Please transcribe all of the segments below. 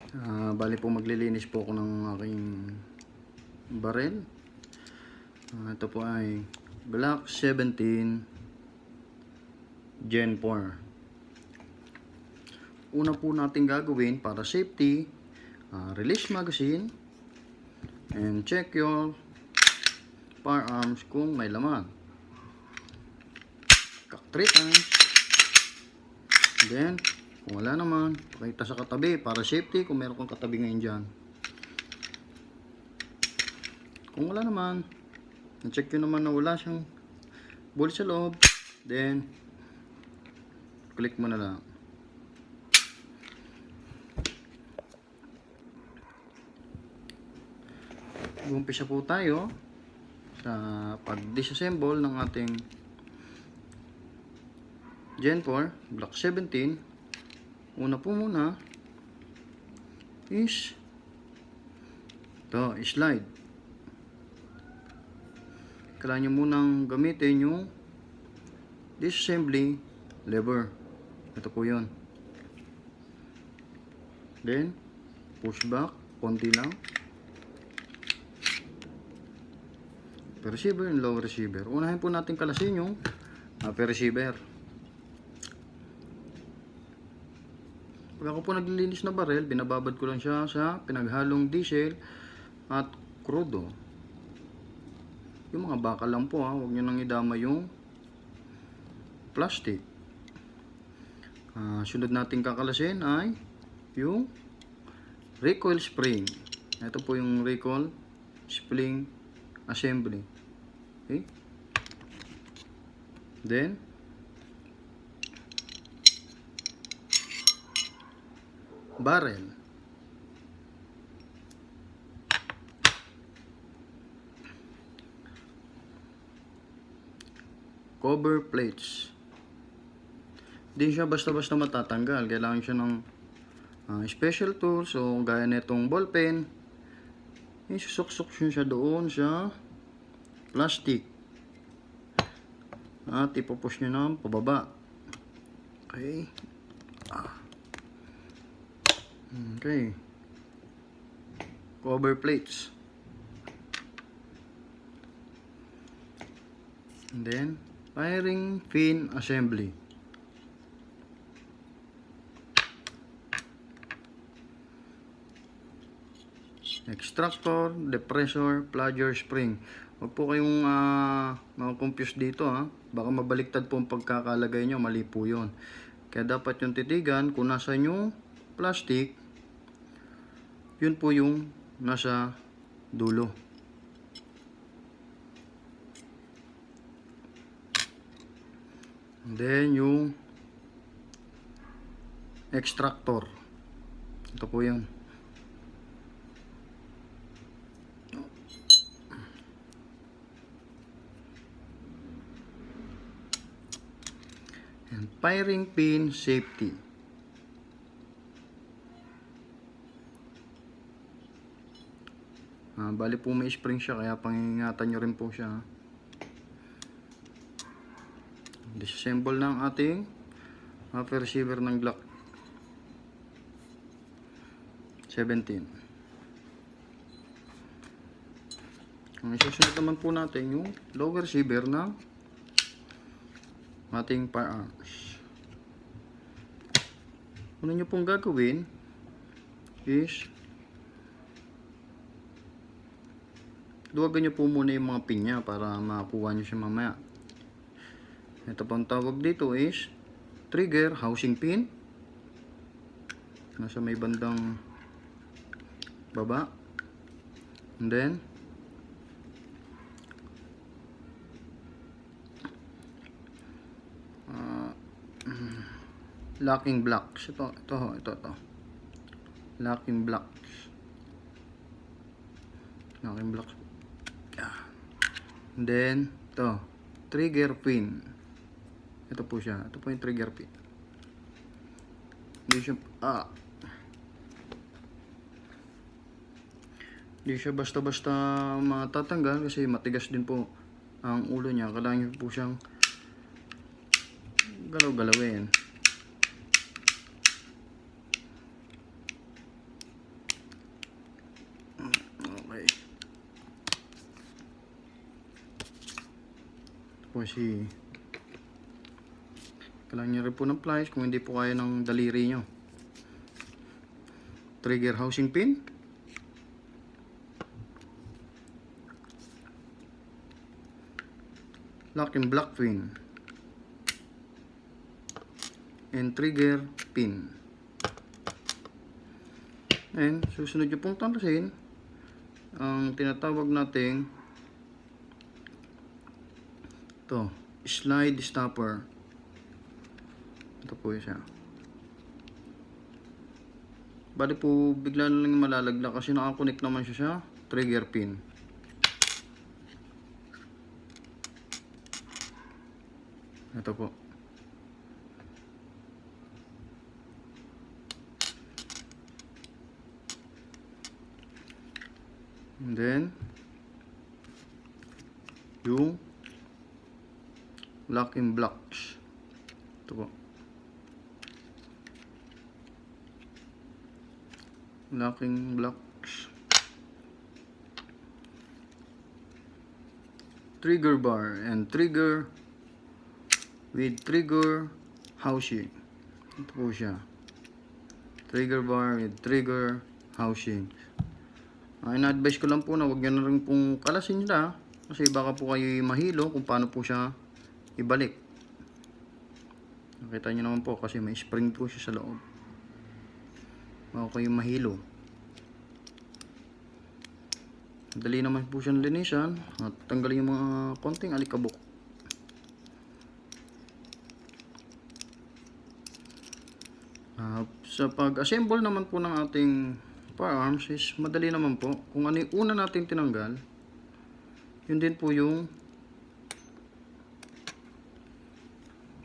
Bali po maglilinis po ako ng aking baril. Ito po ay Glock 17 Gen 4. Una po natin gagawin para safety, release magazine and check your firearms kung may laman. Cock 3 times. Then kung wala naman, pakita sa katabi para safety kung meron kang katabi ngayon dyan. Kung wala naman, check nyo naman na wala siyang bullet sa loob. Then click mo na lang. Umpisa po tayo sa pag-disassemble ng ating Gen 4 Glock 17. Una po muna is ito, slide. Kailangan nyo munang gamitin yung disassembly lever. Ito po yun. Then push back, konti lang. Per receiver and low receiver. Unahin po natin kalasin yung per receiver. Pag ako po naglilinis na barel, binababad ko lang siya sa pinaghalong diesel at crudo. Yung mga bakal lang po, huwag nyo nang idama yung plastic. Sunod natin kakalasin ay yung recoil spring. Ito po yung recoil spring assembly. Okay? Then barrel. Cover plates. Hindi siya basta-basta matatanggal. Kailangan siya ng special tools. So gaya nitong ballpen, isusuksok siya doon sa plastic at ipupush nyo na pababa. Okay. Okay. Cover plates. And then firing pin assembly. Extractor, depressor, plunger spring. Huwag po kayong ma-confuse dito ha. Baka mabaliktad po ang pagkakalagay nyo. Mali po yun. Kaya dapat yung titigan kung nasa yung plastic, yun po yung nasa dulo. And then yung extractor. Ito po yun. And firing pin safety. Bali po may spring siya, kaya pangingatan nyo rin po siya. Disassemble ng ating upper receiver ng Glock 17. Ang isusunod naman po natin yung lower receiver ng ating firearms. Una nyo pong gagawin is duwagan nyo po muna yung mga pinya para makakuha nyo siya mamaya. Ito pang tawag dito is trigger housing pin. Nasa may bandang baba. And then locking blocks. Ito. Locking blocks. Locking blocks. And then ito, trigger pin. Ito po siya. Ito po yung trigger pin. Hindi siya basta-basta matatanggal kasi matigas din po ang ulo niya. Kailangan nyo po siyang galaw-galawin. po kailangan nyo rin po ng pliers kung hindi po kaya ng daliri nyo. Trigger housing pin. Lock and block pin. And trigger pin. And susunod nyo pong tantasin ang tinatawag nating slide stopper. Ito po siya. Bali po bigla na lang malalaglag kasi nakakonect naman siya sa trigger pin. Ito po. And then yung locking blocks. Ito po. Locking blocks. Trigger bar and trigger with trigger housing. Ito po siya. Trigger bar with trigger housing. Ina-advise ko lang po na huwag nyo na rin pong kalasin nila kasi baka po kayo mahilo kung paano po siya ibalik. Nakita nyo naman po kasi may spring po siya sa loob. Baka kayo mahilo. Dali naman po siyang linisan at tanggalin yung mga konting alikabok. Sa pag-assemble naman po ng ating firearms is madali naman po. Kung ano yung una natin tinanggal, yun din po yung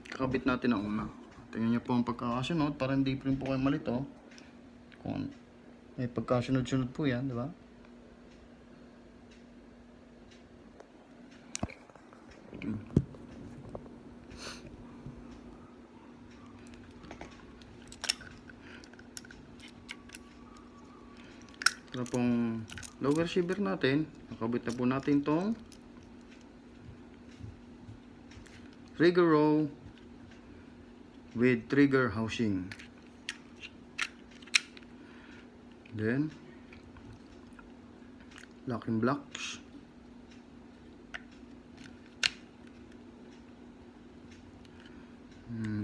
kakabit natin na una. Tingnan nyo po ang pagkakasunod para hindi rin po kayo malito. Kung may pagkasunod-sunod po yan, di ba? Ito pong lower receiver natin. Nakabit na po natin tong trigger row with trigger housing. Then locking blocks.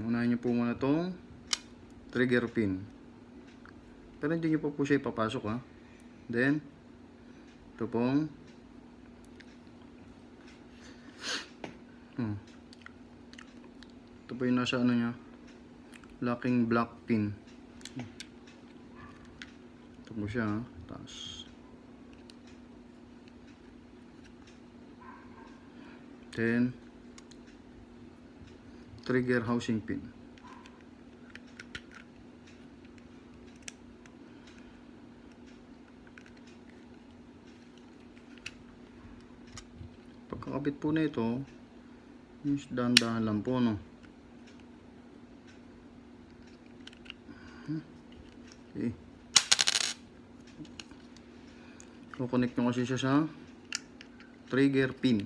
Unahin nyo po muna tong trigger pin. Pero hindi nyo po siya ipapasok, ha. Then ito pong ito po yung nasa ano nya, locking block pin. Ito po siya, ha. Taas. Then trigger housing pin. Pagkakabit po na ito, dahan-dahan lang po, no. Okay. Kukonect nyo kasi siya sa trigger pin.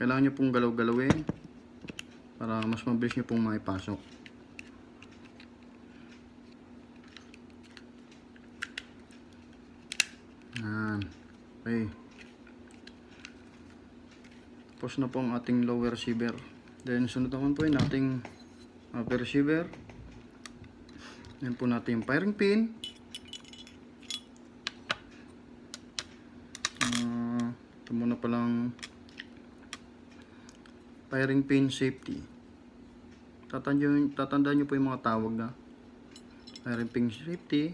Kailangan nyo pong galaw-galawin para mas mabilis nyo pong maipasok. Okay. Tapos na po ang ating lower receiver. Then sunod naman po yung ating upper receiver. Yan po natin yung firing pin. Ito muna palang firing pin safety. Tatandaan nyo po yung mga tawag na firing pin safety,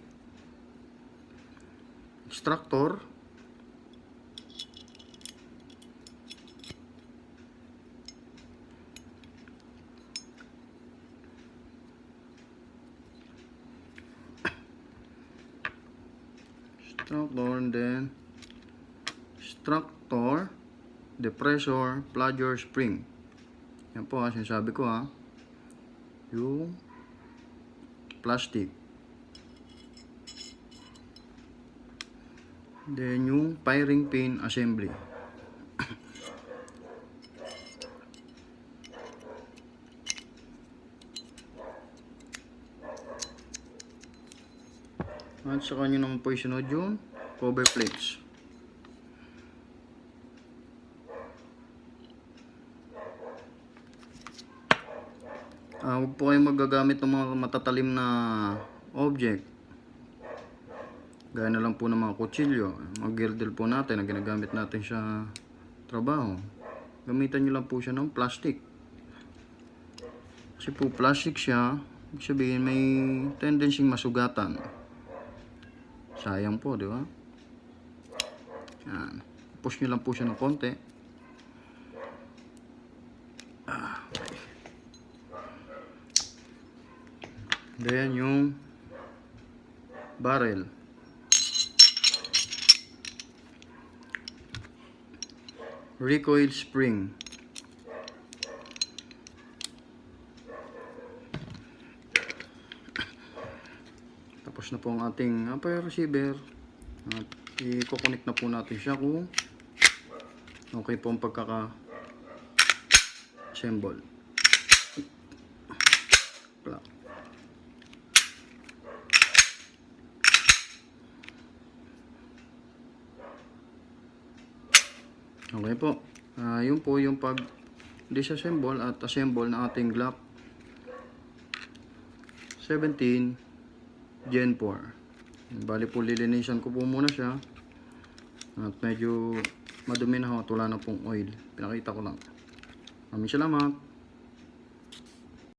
extractor, and then extractor, depressor, plunger, spring. Yan po ha, sinasabi ko ha. Yung plastic. Then yung firing pin assembly. At saka nyo naman po isunod yung cover plates. Huwag po kayong magagamit ng mga matatalim na object. Gaya na lang po ng mga kutsilyo. Mga girdle po natin na ginagamit natin sa trabaho. Gamitan nyo lang po siya ng plastic. Kasi po plastic siya, ibig sabihin may tendency masugatan. Sayang po, di ba? Yan. Push nyo lang po siya ng konti. Then yung barrel. Recoil spring. Tapos na po ang ating fire receiver. At i-connect na po natin siya kung okay po ang pagkaka-assemble. Okay po. Yun po yung pag disassemble at assemble ng ating Glock 17 Gen 4. Bali po lilinisan ko po muna siya. At medyo madumi na ho at wala na pong oil. Pinakita ko lang. Maraming salamat.